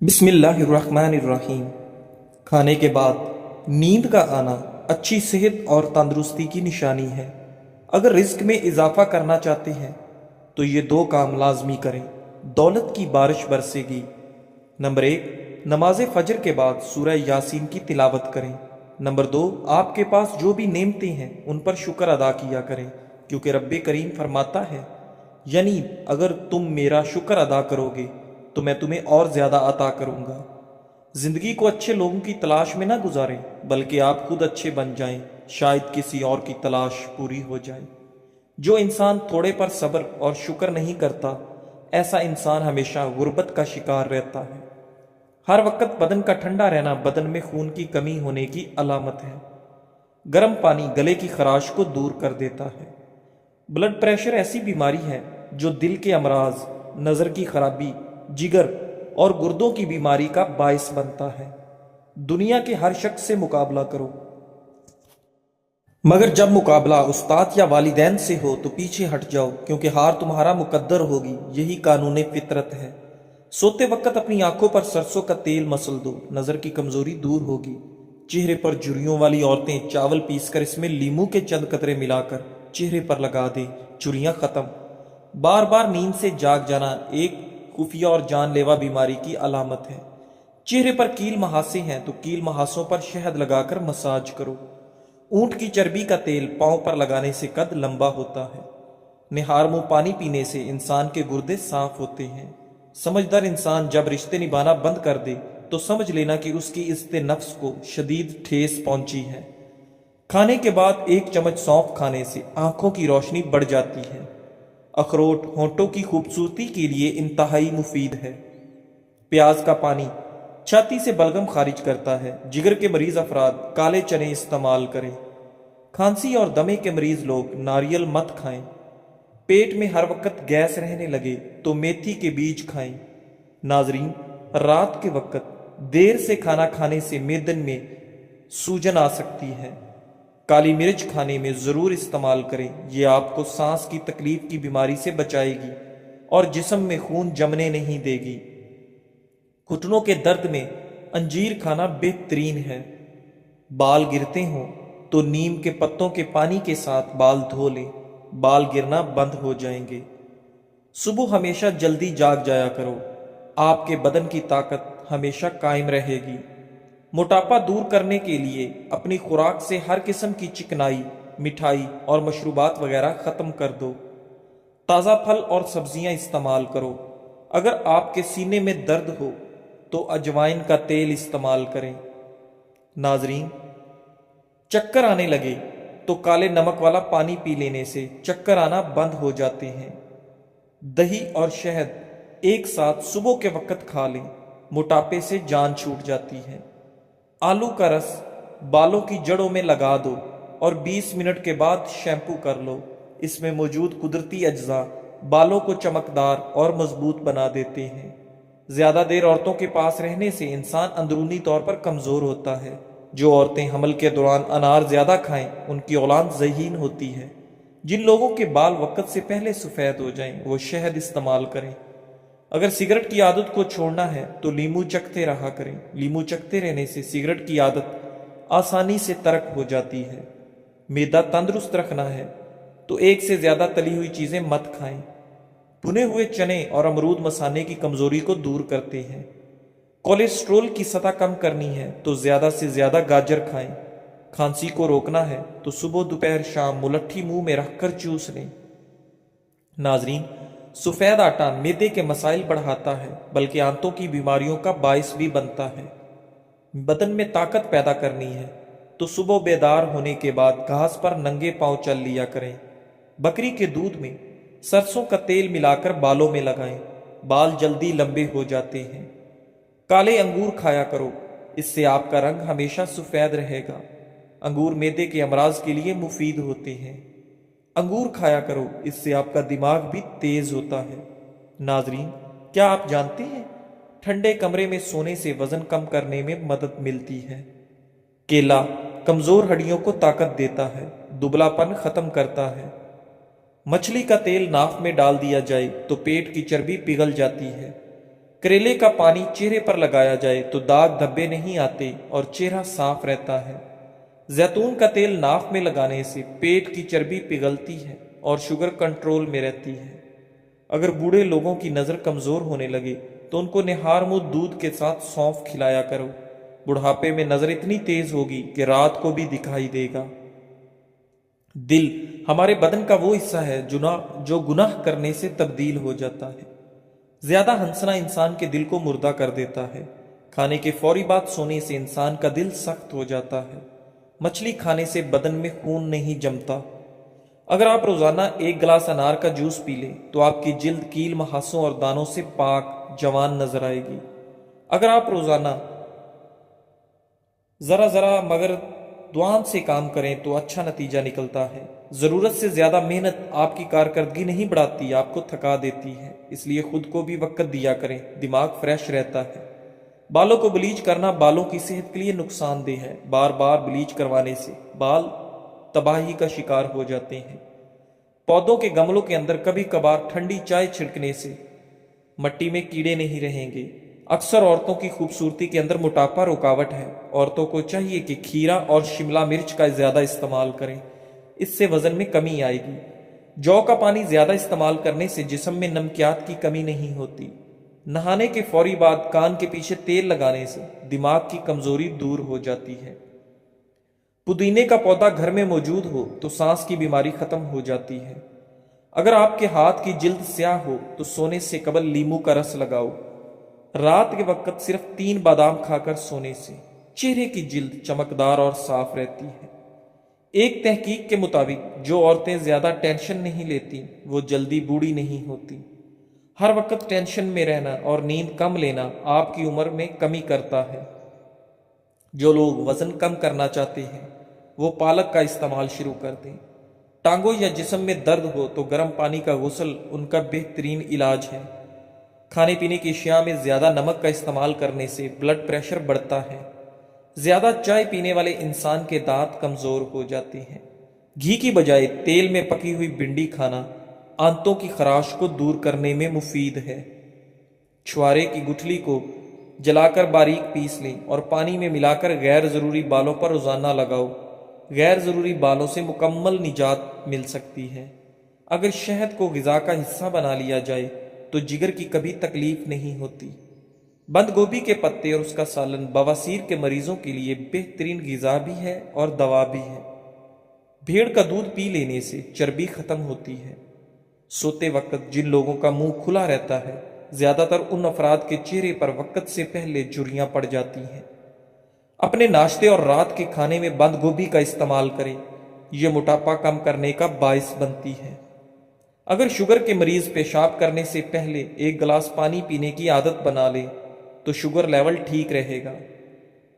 बिस्मिल्लाहिर्रहमानिर्रहीम। खाने के बाद नींद का आना अच्छी सेहत और तंदुरुस्ती की निशानी है। अगर रिस्क में इजाफा करना चाहते हैं तो ये दो काम लाजमी करें, दौलत की बारिश बरसेगी। नंबर एक, नमाज फजर के बाद सूरह यासीन की तिलावत करें। नंबर दो, आपके पास जो भी नेमतें हैं उन पर शुक्र अदा किया करें, क्योंकि रब्बे करीम फरमाता है, यानी अगर तुम मेरा शुक्र अदा करोगे तो मैं तुम्हें और ज्यादा अता करूंगा। जिंदगी को अच्छे लोगों की तलाश में ना गुजारें, बल्कि आप खुद अच्छे बन जाएं, शायद किसी और की तलाश पूरी हो जाए। जो इंसान थोड़े पर सब्र और शुक्र नहीं करता, ऐसा इंसान हमेशा गुर्बत का शिकार रहता है। हर वक्त बदन का ठंडा रहना बदन में खून की कमी होने की अलामत है। गर्म पानी गले की खराश को दूर कर देता है। ब्लड प्रेशर ऐसी बीमारी है जो दिल के अमराज, नज़र की खराबी, जिगर और गुर्दों की बीमारी का बायस बनता है। दुनिया के हर शख्स से मुकाबला करो, मगर जब मुकाबला उस्ताद या वालिदैन से हो तो पीछे हट जाओ, क्योंकि हार तुम्हारा मुकद्दर होगी। यही कानून फितरत है। सोते वक्त अपनी आंखों पर सरसों का तेल मसल दो, नजर की कमजोरी दूर होगी। चेहरे पर झुर्रियों वाली औरतें चावल पीसकर इसमें लीमू के चंद कतरे मिलाकर चेहरे पर लगा दे, झुर्रियां खत्म। बार बार नींद से जाग जाना एक खुफिया और जानलेवा बीमारी की अलामत है। चेहरे पर कील महासे हैं तो कील महासों पर शहद लगाकर मसाज करो। ऊंट की चर्बी का तेल पांव पर लगाने से कद लंबा होता है। निहार मुंह पानी पीने से इंसान के गुर्दे साफ होते हैं। समझदार इंसान जब रिश्ते निभाना बंद कर दे तो समझ लेना कि उसकी इज्जत नफ्स को शदीद ठेस पहुंची है। खाने के बाद एक चम्मच सौंफ खाने से आंखों की रोशनी बढ़ जाती है। अखरोट होंठों की खूबसूरती के लिए इंतहाई मुफीद है। प्याज का पानी छाती से बलगम खारिज करता है। जिगर के मरीज अफराद काले चने इस्तेमाल करें। खांसी और दमे के मरीज लोग नारियल मत खाएं। पेट में हर वक्त गैस रहने लगे तो मेथी के बीज खाएं। नाजरीन, रात के वक्त देर से खाना खाने से मेदन में सूजन आ सकती है। काली मिर्च खाने में जरूर इस्तेमाल करें। यह आपको सांस की तकलीफ की बीमारी से बचाएगी और जिस्म में खून जमने नहीं देगी। घुटनों के दर्द में अंजीर खाना बेहतरीन है। बाल गिरते हों तो नीम के पत्तों के पानी के साथ बाल धो लें, बाल गिरना बंद हो जाएंगे। सुबह हमेशा जल्दी जाग जाया करो, आपके बदन की ताकत हमेशा कायम रहेगी। मोटापा दूर करने के लिए अपनी खुराक से हर किस्म की चिकनाई, मिठाई और मशरूबात वगैरह खत्म कर दो। ताज़ा फल और सब्जियां इस्तेमाल करो। अगर आपके सीने में दर्द हो तो अजवाइन का तेल इस्तेमाल करें। नाजरीन, चक्कर आने लगे तो काले नमक वाला पानी पी लेने से चक्कर आना बंद हो जाते हैं। दही और शहद एक साथ सुबह के वक्त खा लें, मोटापे से जान छूट जाती है। आलू का रस बालों की जड़ों में लगा दो और 20 मिनट के बाद शैम्पू कर लो। इसमें मौजूद कुदरती अज्जा बालों को चमकदार और मजबूत बना देते हैं। ज्यादा देर औरतों के पास रहने से इंसान अंदरूनी तौर पर कमजोर होता है। जो औरतें हमल के दौरान अनार ज्यादा खाएं उनकी औलाद ज़हीन होती है। जिन लोगों के बाल वक्त से पहले सफेद हो जाएं वो शहद इस्तेमाल करें। अगर सिगरेट की आदत को छोड़ना है तो लीमू चखते रहा करें। लीमू चखते रहने से सिगरेट की आदत आसानी से तर्क हो जाती है। मैदा तंदुरुस्त रखना है तो एक से ज्यादा तली हुई चीजें मत खाएं। भुने हुए चने और अमरूद मसाने की कमजोरी को दूर करते हैं। कोलेस्ट्रोल की सतह कम करनी है तो ज्यादा से ज्यादा गाजर खाएं। खांसी को रोकना है तो सुबह दोपहर शाम मुलट्ठी मुंह में रखकर चूस लें। नाजरीन, सफेद आटा मैदे के मसाइल बढ़ाता है, बल्कि आंतों की बीमारियों का बायस भी बनता है। बदन में ताकत पैदा करनी है तो सुबह बेदार होने के बाद घास पर नंगे पांव चल लिया करें। बकरी के दूध में सरसों का तेल मिलाकर बालों में लगाएं, बाल जल्दी लंबे हो जाते हैं। काले अंगूर खाया करो, इससे आपका रंग हमेशा सफेद रहेगा। अंगूर मैदे के अमराज के लिए मुफीद होते हैं। अंगूर खाया करो, इससे आपका दिमाग भी तेज होता है। नाजरीन, क्या आप जानते हैं ठंडे कमरे में सोने से वजन कम करने में मदद मिलती है। केला कमजोर हड्डियों को ताकत देता है, दुबलापन खत्म करता है। मछली का तेल नाक में डाल दिया जाए तो पेट की चर्बी पिघल जाती है। करेले का पानी चेहरे पर लगाया जाए तो दाग धब्बे नहीं आते और चेहरा साफ रहता है। जैतून का तेल नाक में लगाने से पेट की चर्बी पिघलती है और शुगर कंट्रोल में रहती है। अगर बूढ़े लोगों की नज़र कमज़ोर होने लगे तो उनको निहार मुँह दूध के साथ सौंफ खिलाया करो। बुढ़ापे में नज़र इतनी तेज होगी कि रात को भी दिखाई देगा। दिल हमारे बदन का वो हिस्सा है जो गुनाह करने से तब्दील हो जाता है। ज्यादा हंसना इंसान के दिल को मुर्दा कर देता है। खाने के फौरी बाद सोने से इंसान का दिल सख्त हो जाता है। मछली खाने से बदन में खून नहीं जमता। अगर आप रोजाना 1 गिलास अनार का जूस पी लें तो आपकी जिल्द कील महासों और दानों से पाक जवान नजर आएगी। अगर आप रोजाना जरा मगर दुआन से काम करें तो अच्छा नतीजा निकलता है। जरूरत से ज्यादा मेहनत आपकी कारकर्दगी नहीं बढ़ाती, आपको थका देती है। इसलिए खुद को भी वक्त दिया करें, दिमाग फ्रेश रहता है। बालों को ब्लीच करना बालों की सेहत के लिए नुकसानदेह है। बार बार ब्लीच करवाने से बाल तबाही का शिकार हो जाते हैं। पौधों के गमलों के अंदर कभी कभार ठंडी चाय छिड़कने से मट्टी में कीड़े नहीं रहेंगे। अक्सर औरतों की खूबसूरती के अंदर मोटापा रुकावट है। औरतों को चाहिए कि खीरा और शिमला मिर्च का ज्यादा इस्तेमाल करें, इससे वजन में कमी आएगी। जौ का पानी ज्यादा इस्तेमाल करने से जिस्म में नमकियात की कमी नहीं होती। नहाने के फौरी बाद कान के पीछे तेल लगाने से दिमाग की कमजोरी दूर हो जाती है। पुदीने का पौधा घर में मौजूद हो तो सांस की बीमारी खत्म हो जाती है। अगर आपके हाथ की जिल्द स्याह हो तो सोने से कबल नींबू का रस लगाओ। रात के वक्त सिर्फ 3 बादाम खाकर सोने से चेहरे की जिल्द चमकदार और साफ रहती है। एक तहकीक के मुताबिक जो औरतें ज्यादा टेंशन नहीं लेती वो जल्दी बूढ़ी नहीं होती। हर वक्त टेंशन में रहना और नींद कम लेना आपकी उम्र में कमी करता है। जो लोग वजन कम करना चाहते हैं वो पालक का इस्तेमाल शुरू कर दें। टांगों या जिस्म में दर्द हो तो गर्म पानी का गुस्ल उनका बेहतरीन इलाज है। खाने पीने की अशिया में ज्यादा नमक का इस्तेमाल करने से ब्लड प्रेशर बढ़ता है। ज्यादा चाय पीने वाले इंसान के दांत कमजोर हो जाते हैं। घी की बजाय तेल में पकी हुई भिंडी खाना आंतों की खराश को दूर करने में मुफीद है। छुआरे की गुठली को जलाकर बारीक पीस लें और पानी में मिलाकर गैर जरूरी बालों पर रोजाना लगाओ। गैर जरूरी बालों से मुकम्मल निजात मिल सकती है। अगर शहद को गिजा का हिस्सा बना लिया जाए तो जिगर की कभी तकलीफ नहीं होती। बंद गोभी के पत्ते और उसका सालन बवासीर के मरीजों के लिए बेहतरीन गिजा भी है और दवा भी है। भेड़ का दूध पी लेने से चर्बी खत्म होती है। सोते वक्त जिन लोगों का मुंह खुला रहता है ज्यादातर उन अफराद के चेहरे पर वक्त से पहले झुर्रियां पड़ जाती हैं। अपने नाश्ते और रात के खाने में बंद गोभी का इस्तेमाल करें, यह मोटापा कम करने का बाइस बनती है। अगर शुगर के मरीज पेशाब करने से पहले 1 गिलास पानी पीने की आदत बना ले तो शुगर लेवल ठीक रहेगा।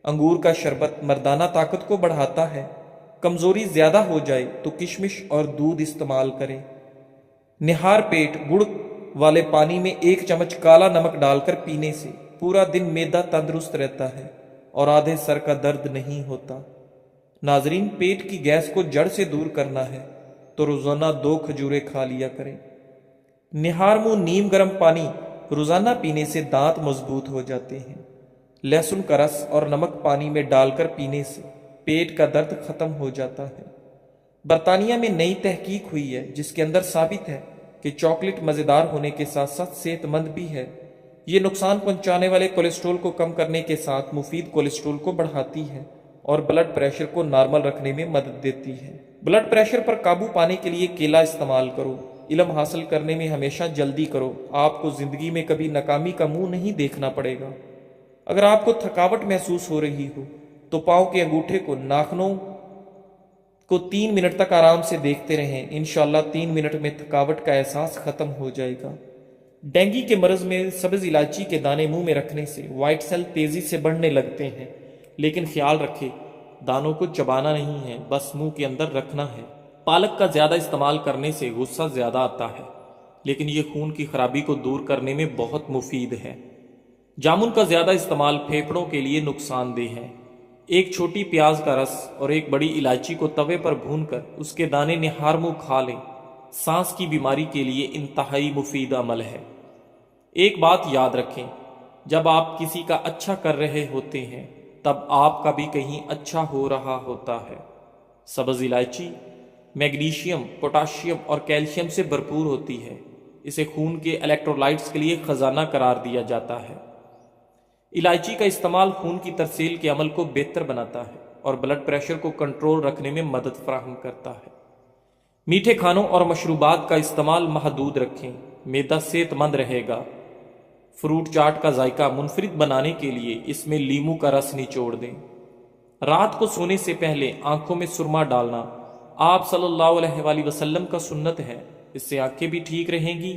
अंगूर का शरबत मर्दाना ताकत को बढ़ाता है। कमजोरी ज्यादा हो जाए तो किशमिश और दूध इस्तेमाल करें। निहार पेट गुड़ वाले पानी में 1 चम्मच काला नमक डालकर पीने से पूरा दिन मैदा तंदुरुस्त रहता है और आधे सर का दर्द नहीं होता। नाजरीन, पेट की गैस को जड़ से दूर करना है तो रोजाना 2 खजूरें खा लिया करें। निहार मुंह नीम गर्म पानी रोजाना पीने से दांत मजबूत हो जाते हैं। लहसुन का रस और नमक पानी में डालकर पीने से पेट का दर्द खत्म हो जाता है। बरतानिया में नई तहकीक हुई है जिसके अंदर साबित है कि चॉकलेट मजेदार होने के साथ साथ सेहतमंद भी है। ये नुकसान पहुंचाने वाले कोलेस्ट्रॉल को कम करने के साथ मुफीद कोलेस्ट्रॉल को बढ़ाती है और ब्लड प्रेशर को नॉर्मल रखने में मदद देती है। ब्लड प्रेशर पर काबू पाने के लिए केला इस्तेमाल करो। इल्म हासिल करने में हमेशा जल्दी करो। आपको जिंदगी में कभी नाकामी का मुंह नहीं देखना पड़ेगा। अगर आपको थकावट महसूस हो रही हो तो पांव के अंगूठे को नाखूनों को 3 मिनट तक आराम से देखते रहें। इंशाल्लाह 3 मिनट में थकावट का एहसास खत्म हो जाएगा। डेंगू के मर्ज में सब्ज इलायची के दाने मुंह में रखने से व्हाइट सेल तेजी से बढ़ने लगते हैं, लेकिन ख्याल रखें दानों को चबाना नहीं है, बस मुंह के अंदर रखना है। पालक का ज्यादा इस्तेमाल करने से गुस्सा ज्यादा आता है, लेकिन ये खून की खराबी को दूर करने में बहुत मुफीद है। जामुन का ज्यादा इस्तेमाल फेफड़ों के लिए नुकसानदेह है। एक छोटी प्याज का रस और एक बड़ी इलायची को तवे पर भूनकर उसके दाने निहार मुंह खा लें। सांस की बीमारी के लिए इंतहाई मुफीद अमल है। एक बात याद रखें, جب آپ کسی کا اچھا کر رہے ہوتے ہیں تب آپ کا بھی کہیں اچھا ہو رہا ہوتا ہے۔ سبز الائچی میگنیشیم، پوٹاشیم اور کیلشیم سے بھرپور ہوتی ہے۔ اسے خون کے الیکٹرولائٹس کے لیے خزانہ قرار دیا جاتا ہے۔ الائچی کا استعمال خون کی ترسیل کے عمل کو بہتر بناتا ہے اور بلڈ پریشر کو کنٹرول رکھنے میں مدد فراہم کرتا ہے۔ میٹھے کھانوں اور مشروبات کا استعمال محدود رکھیں، معدہ صحت مند رہے گا۔ فروٹ چاٹ کا ذائقہ منفرد بنانے کے لیے اس میں لیموں کا رس نچوڑ دیں۔ رات کو سونے سے پہلے آنکھوں میں سرما ڈالنا آپ صلی اللہ علیہ وآلہ وسلم کا سنت ہے۔ اس سے آنکھیں بھی ٹھیک رہیں گی،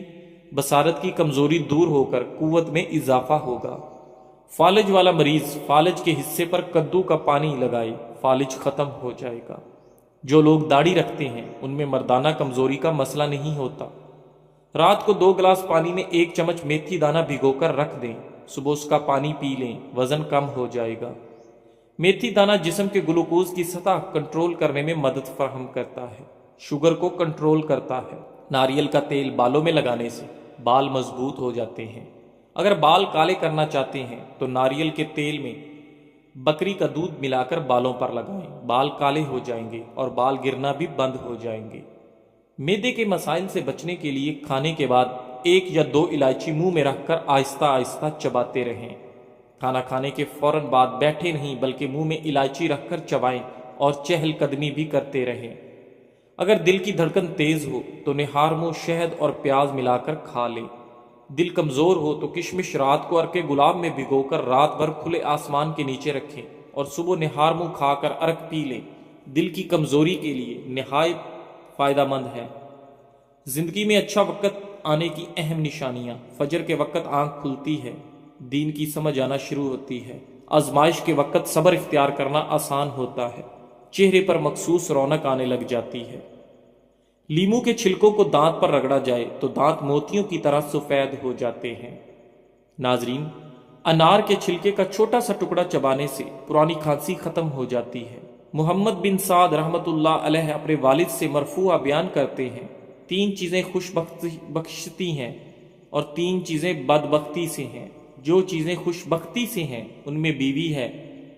بصارت کی کمزوری دور ہو کر قوت میں اضافہ ہوگا۔ فالج والا مریض فالج کے حصے پر کدو کا پانی لگائے، فالج ختم ہو جائے گا۔ جو لوگ داڑھی رکھتے ہیں ان میں مردانہ کمزوری کا مسئلہ نہیں ہوتا۔ رات کو 2 گلاس پانی میں 1 چمچ میتھی دانہ بھگو کر رکھ دیں، صبح اس کا پانی پی لیں، وزن کم ہو جائے گا۔ میتھی دانہ جسم کے گلوکوز کی سطح کنٹرول کرنے میں مدد فراہم کرتا ہے، شوگر کو کنٹرول کرتا ہے۔ ناریل کا تیل بالوں میں لگانے سے بال مضبوط ہو جاتے ہیں۔ اگر بال کالے کرنا چاہتے ہیں تو ناریل کے تیل میں بکری کا دودھ ملا کر بالوں پر لگائیں، بال کالے ہو جائیں گے اور بال گرنا بھی بند ہو جائیں گے۔ معدے کے مسائل سے بچنے کے لیے کھانے کے بعد 1 یا 2 الائچی منہ میں رکھ کر آہستہ آہستہ چباتے رہیں۔ کھانا کھانے کے فوراً بعد بیٹھے نہیں بلکہ منہ میں الائچی رکھ کر چبائیں اور چہل قدمی بھی کرتے رہیں۔ اگر دل کی دھڑکن تیز ہو تو نہار منہ شہد اور پیاز ملا کر کھا لیں۔ دل کمزور ہو تو کشمش رات کو عرق گلاب میں بھگو کر رات بھر کھلے آسمان کے نیچے رکھیں اور صبح نہار منہ کھا کر عرق پی لیں۔ دل کی کمزوری کے لیے نہایت فائدہ مند ہے۔ زندگی میں اچھا وقت آنے کی اہم نشانیاں: فجر کے وقت آنکھ کھلتی ہے، دین کی سمجھ آنا شروع ہوتی ہے۔ آزمائش کے وقت صبر اختیار کرنا آسان ہوتا ہے، چہرے پر مخصوص رونق آنے لگ جاتی ہے۔ لیموں کے چھلکوں کو دانت پر رگڑا جائے تو دانت موتیوں کی طرح سفید ہو جاتے ہیں۔ ناظرین، انار کے چھلکے کا چھوٹا سا ٹکڑا چبانے سے پرانی کھانسی ختم ہو جاتی ہے۔ محمد بن سعد رحمۃ اللہ علیہ اپنے والد سے مرفوعہ بیان کرتے ہیں، 3 چیزیں خوش بخشتی ہیں اور 3 چیزیں بدبختی سے ہیں۔ جو چیزیں خوش بختی سے ہیں ان میں بیوی ہے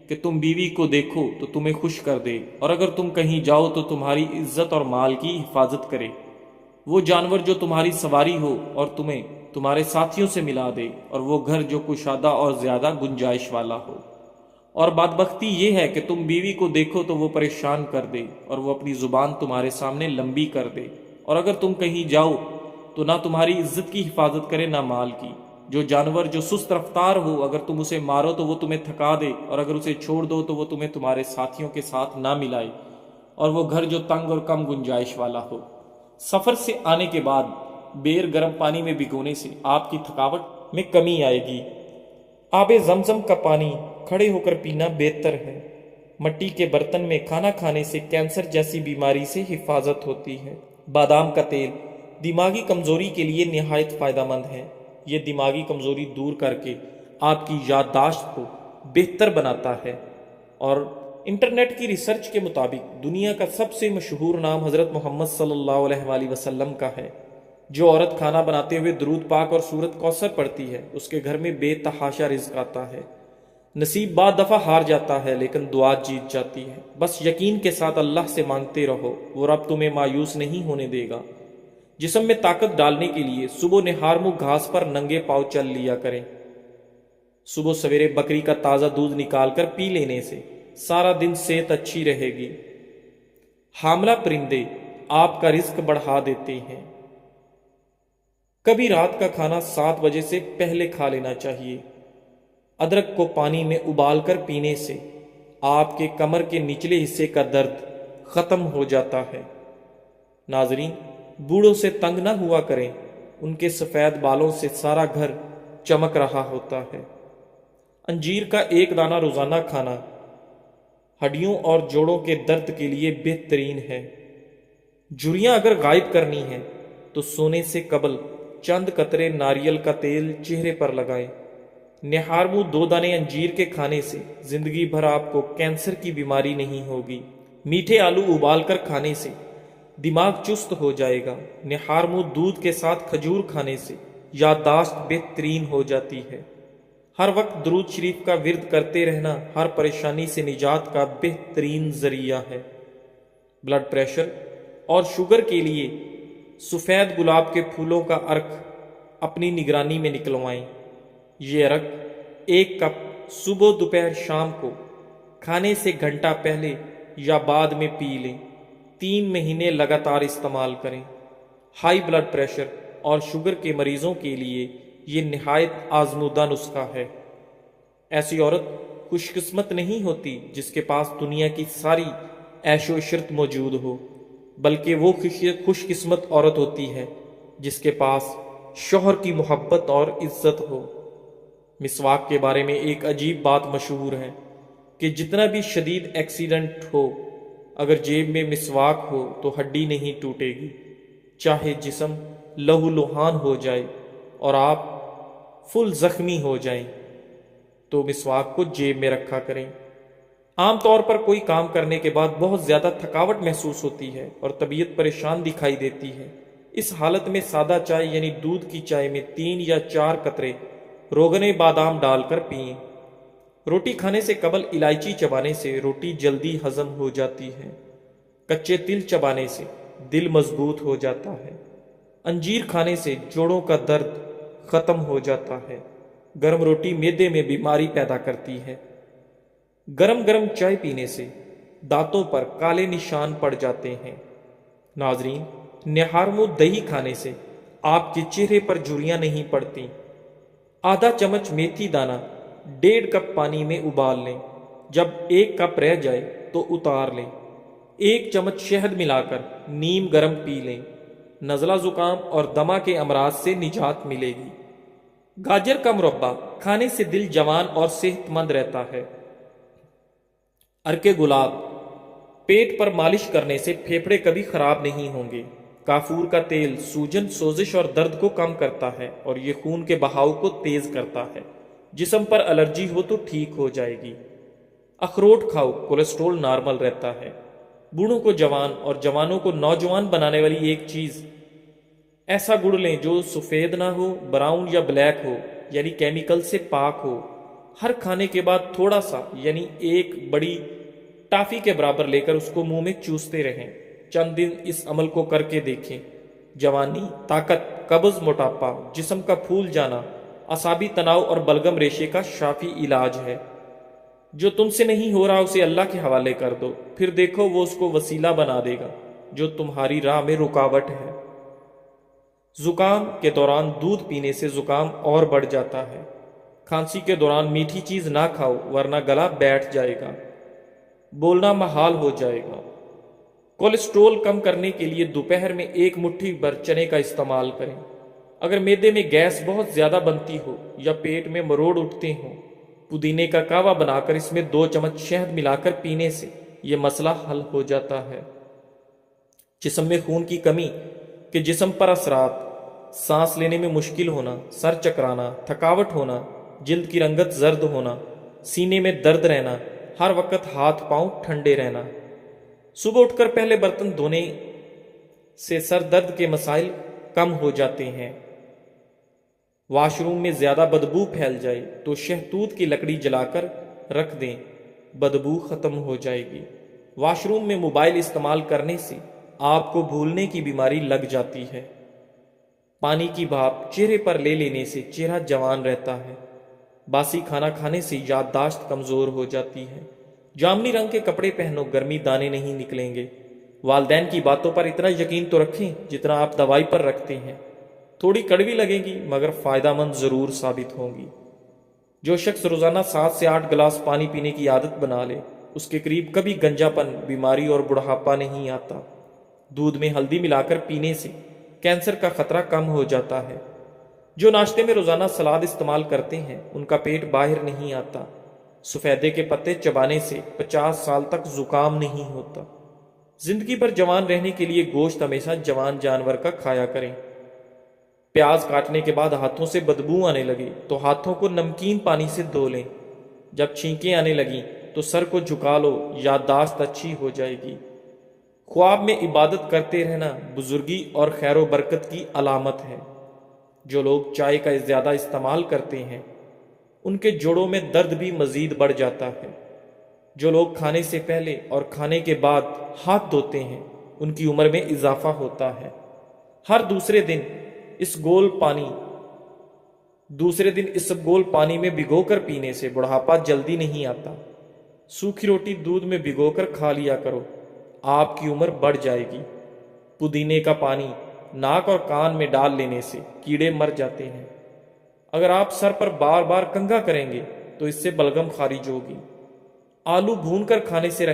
کہ تم بیوی کو دیکھو تو تمہیں خوش کر دے، اور اگر تم کہیں جاؤ تو تمہاری عزت اور مال کی حفاظت کرے۔ وہ جانور جو تمہاری سواری ہو اور تمہیں تمہارے ساتھیوں سے ملا دے، اور وہ گھر جو کشادہ اور زیادہ گنجائش والا ہو۔ اور بدبختی یہ ہے کہ تم بیوی کو دیکھو تو وہ پریشان کر دے اور وہ اپنی زبان تمہارے سامنے لمبی کر دے، اور اگر تم کہیں جاؤ تو نہ تمہاری عزت کی حفاظت کرے نہ مال کی۔ جو جانور جو سست رفتار ہو، اگر تم اسے مارو تو وہ تمہیں تھکا دے، اور اگر اسے چھوڑ دو تو وہ تمہیں تمہارے ساتھیوں کے ساتھ نہ ملائے، اور وہ گھر جو تنگ اور کم گنجائش والا ہو۔ سفر سے آنے کے بعد بیر گرم پانی میں بھگونے سے آپ کی تھکاوٹ میں کمی آئے گی۔ آب زمزم کا پانی کھڑے ہو کر پینا بہتر ہے۔ مٹی کے برتن میں کھانا کھانے سے کینسر جیسی بیماری سے حفاظت ہوتی ہے۔ بادام کا تیل دماغی کمزوری کے لیے نہایت فائدہ مند ہے۔ یہ دماغی کمزوری دور کر کے آپ کی یادداشت کو بہتر بناتا ہے، اور انٹرنیٹ کی ریسرچ کے مطابق دنیا کا سب سے مشہور نام حضرت محمد صلی اللہ علیہ وآلہ وسلم کا ہے۔ جو عورت کھانا بناتے ہوئے درود پاک اور سورت کوثر پڑھتی ہے اس کے گھر میں بے تحاشا رزق آتا ہے۔ نصیب بعد دفعہ ہار جاتا ہے لیکن دعا جیت جاتی ہے۔ بس یقین کے ساتھ اللہ سے مانگتے رہو، وہ رب تمہیں مایوس نہیں ہونے دے گا۔ جسم میں طاقت ڈالنے کے لیے صبح نہار منہ گھاس پر ننگے پاؤں چل لیا کریں۔ صبح سویرے بکری کا تازہ دودھ نکال کر پی لینے سے سارا دن صحت اچھی رہے گی۔ حاملہ پرندے آپ کا رزق بڑھا دیتے ہیں۔ کبھی رات کا کھانا 7 بجے سے پہلے کھا لینا چاہیے۔ ادرک کو پانی میں ابال کر پینے سے آپ کے کمر کے نچلے حصے کا درد ختم ہو جاتا ہے۔ ناظرین، بوڑھوں سے تنگ نہ ہوا کریں، ان کے سفید بالوں سے سارا گھر چمک رہا ہوتا ہے۔ انجیر کا 1 دانہ روزانہ کھانا ہڈیوں اور جوڑوں کے درد کے لیے بہترین ہے۔ جھریاں اگر غائب کرنی ہیں تو سونے سے قبل چند قطرے ناریل کا تیل چہرے پر لگائیں۔ نہار منہ 2 دانے انجیر کے کھانے سے زندگی بھر آپ کو کینسر کی بیماری نہیں ہوگی۔ میٹھے آلو ابال کر کھانے سے دماغ چست ہو جائے گا۔ نہار منہ دودھ کے ساتھ کھجور کھانے سے یادداشت بہترین ہو جاتی ہے۔ ہر وقت درود شریف کا ورد کرتے رہنا ہر پریشانی سے نجات کا بہترین ذریعہ ہے۔ بلڈ پریشر اور شوگر کے لیے سفید گلاب کے پھولوں کا عرق اپنی نگرانی میں نکلوائیں۔ یہ عرق 1 کپ صبح دوپہر شام کو کھانے سے گھنٹہ پہلے یا بعد میں پی لیں۔ 3 مہینے لگاتار استعمال کریں۔ ہائی بلڈ پریشر اور شوگر کے مریضوں کے لیے یہ نہایت آزمودہ نسخہ ہے۔ ایسی عورت خوش قسمت نہیں ہوتی جس کے پاس دنیا کی ساری عیش و عشرت موجود ہو، بلکہ وہ خوش قسمت عورت ہوتی ہے جس کے پاس شوہر کی محبت اور عزت ہو۔ مسواک کے بارے میں ایک عجیب بات مشہور ہے کہ جتنا بھی شدید ایکسیڈنٹ ہو، اگر جیب میں مسواک ہو تو ہڈی نہیں ٹوٹے گی، چاہے جسم لہو لہان ہو جائے اور آپ فل زخمی ہو جائیں تو مسواک کو جیب میں رکھا کریں۔ عام طور پر کوئی کام کرنے کے بعد بہت زیادہ تھکاوٹ محسوس ہوتی ہے اور طبیعت پریشان دکھائی دیتی ہے۔ اس حالت میں سادہ چائے یعنی دودھ کی چائے میں 3 یا 4 قطرے روغن بادام ڈال کر پئیں۔ روٹی کھانے سے قبل الائچی چبانے سے روٹی جلدی ہضم ہو جاتی ہے۔ کچے تل چبانے سے دل مضبوط ہو جاتا ہے۔ انجیر کھانے سے جوڑوں کا درد ختم ہو جاتا ہے۔ گرم روٹی معدے میں بیماری پیدا کرتی ہے۔ گرم گرم چائے پینے سے دانتوں پر کالے نشان پڑ جاتے ہیں۔ ناظرین، نہارمو دہی کھانے سے آپ کے چہرے پر جھریاں نہیں پڑتی۔ آدھا چمچ میتھی دانہ 1.5 کپ پانی میں ابال لیں۔ جب 1 کپ رہ جائے تو اتار لیں۔ 1 چمچ شہد ملا کر نیم گرم پی لیں۔ نزلہ زکام اور دمہ کے امراض سے نجات ملے گی۔ گاجر کا مربع کھانے سے دل جوان اور صحت مند رہتا ہے۔ عرق گلاب پیٹ پر مالش کرنے سے پھیپھڑے کبھی خراب نہیں ہوں گے۔ کافور کا تیل سوجن، سوزش اور درد کو کم کرتا ہے اور یہ خون کے بہاؤ کو تیز کرتا ہے۔ جسم پر الرجی ہو تو ٹھیک ہو جائے گی۔ اخروٹ کھاؤ، کولیسٹرول نارمل رہتا ہے۔ بوڑھوں کو جوان اور جوانوں کو نوجوان بنانے والی ایک چیز، ایسا گڑ لیں جو سفید نہ ہو، براؤن یا بلیک ہو، یعنی کیمیکل سے پاک ہو۔ ہر کھانے کے بعد تھوڑا سا یعنی 1 بڑی ٹافی کے برابر لے کر اس کو منہ میں چوستے رہیں۔ چند دن اس عمل کو کر کے دیکھیں۔ جوانی، طاقت، قبض، موٹاپا، جسم کا پھول جانا، اعصابی تناؤ اور بلغم ریشے کا شافی علاج ہے۔ جو تم سے نہیں ہو رہا اسے اللہ کے حوالے کر دو، پھر دیکھو وہ اس کو وسیلہ بنا دے گا جو تمہاری راہ میں رکاوٹ ہے۔ زکام کے دوران دودھ پینے سے زکام اور بڑھ جاتا ہے۔ کھانسی کے دوران میٹھی چیز نہ کھاؤ ورنہ گلا بیٹھ جائے گا، بولنا محال ہو جائے گا۔ کولیسٹرول کم کرنے کے لیے دوپہر میں 1 مٹھی بھر چنے کا استعمال کریں۔ اگر معدے میں گیس بہت زیادہ بنتی ہو یا پیٹ میں مروڑ اٹھتے ہوں، پودینے کا کہوہ بنا کر اس میں 2 چمچ شہد ملا کر پینے سے یہ مسئلہ حل ہو جاتا ہے۔ جسم میں خون کی کمی کے جسم پر اثرات، سانس لینے میں مشکل ہونا، سر چکرانا، تھکاوٹ ہونا، جلد کی رنگت زرد ہونا، سینے میں درد رہنا، ہر وقت ہاتھ پاؤں ٹھنڈے رہنا۔ صبح اٹھ کر پہلے برتن دھونے سے سر درد کے مسائل کم ہو جاتے ہیں۔ واش روم میں زیادہ بدبو پھیل جائے تو شہتوت کی لکڑی جلا کر رکھ دیں، بدبو ختم ہو جائے گی۔ واش روم میں موبائل استعمال کرنے سے آپ کو بھولنے کی بیماری لگ جاتی ہے۔ پانی کی بھاپ چہرے پر لے لینے سے چہرہ جوان رہتا ہے۔ باسی کھانا کھانے سے یادداشت کمزور ہو جاتی ہے۔ جامنی رنگ کے کپڑے پہنو، گرمی دانے نہیں نکلیں گے۔ والدین کی باتوں پر اتنا یقین تو رکھیں جتنا آپ دوائی پر رکھتے ہیں۔ تھوڑی کڑوی لگیں گی مگر فائدہ مند ضرور ثابت ہوں گی۔ جو شخص روزانہ 7 سے 8 گلاس پانی پینے کی عادت بنا لے اس کے قریب کبھی گنجا پن، بیماری اور بڑھاپا نہیں آتا۔ دودھ میں ہلدی ملا کر پینے سے کینسر کا خطرہ کم ہو جاتا ہے۔ جو ناشتے میں روزانہ سلاد استعمال کرتے ہیں ان کا پیٹ باہر نہیں آتا۔ سفیدے کے پتے چبانے سے 50 سال تک زکام نہیں ہوتا۔ زندگی بھر جوان رہنے کے لیے گوشت ہمیشہ جوان جانور کا کھایا کریں۔ پیاز کاٹنے کے بعد ہاتھوں سے بدبو آنے لگے تو ہاتھوں کو نمکین پانی سے دھو لیں۔ جب چھینکیں آنے لگیں تو سر کو جھکا لو، یادداشت اچھی ہو جائے گی۔ خواب میں عبادت کرتے رہنا بزرگی اور خیر و برکت کی علامت ہے۔ جو لوگ چائے کا زیادہ استعمال کرتے ہیں ان کے جوڑوں میں درد بھی مزید بڑھ جاتا ہے۔ جو لوگ کھانے سے پہلے اور کھانے کے بعد ہاتھ دھوتے ہیں ان کی عمر میں اضافہ ہوتا ہے۔ ہر دوسرے دن اس گول پانی میں بھگو کر پینے سے بڑھاپا جلدی نہیں آتا۔ سوکھی روٹی دودھ میں بھگو کر کھا لیا کرو، آپ کی عمر بڑھ جائے گی۔ پودینے کا پانی ناک اور کان میں ڈال لینے سے کیڑے مر جاتے ہیں۔ اگر آپ سر پر بار بار کنگھا کریں گے تو اس سے بلغم خارج ہوگی۔ آلو بھون کر کھانے سے رنگ